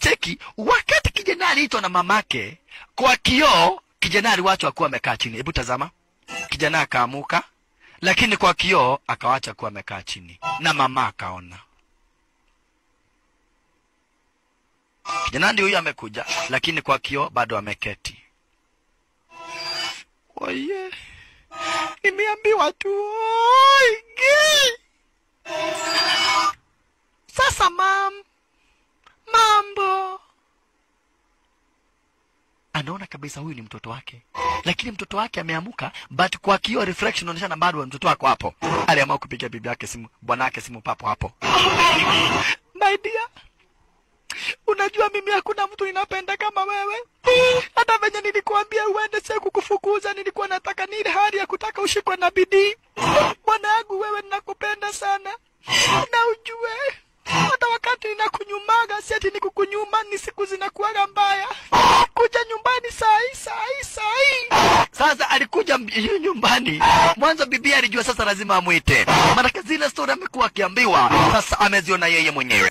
cheki wakati kijana aliitwa na mamake kwa kioo, kijana aliwachwa kuwa amekaa chini. Hebu tazama, kijana akaamuka, lakini kwa kioo akawacha kuwa amekaa chini, na mama akaona. Kijana ndio huyo amekuja, lakini kwa kioo bado ameketi. Oye, nimeambiwa tu. Sasa mambo. Anaona kabisa huyu ni mtoto wake. Lakini mtoto wake ameamuka, but kwa kioo reflection inaonyesha bado mtoto wako hapo. Aliamua kupigia bibi yake simu, bwana yake simu papo hapo. My dear, unajua mimi hakuna mtu ninapenda kama wewe. Hata venye nilikuambia uende sasa kukufukuza, nilikuwa nataka nile hali ya kutaka ushikwe na bidii. Bwana yangu wewe ninakupenda sana. Na ujue hata wakati ninakunyumaga si ati nikukunyuma, ni siku zinakuaga mbaya. Kuja nyumbani saa hii. Sasa alikuja nyumbani. Mwanzo bibi alijua sasa lazima amuite. Maana zile story amekuwa akiambiwa, sasa ameziona yeye mwenyewe.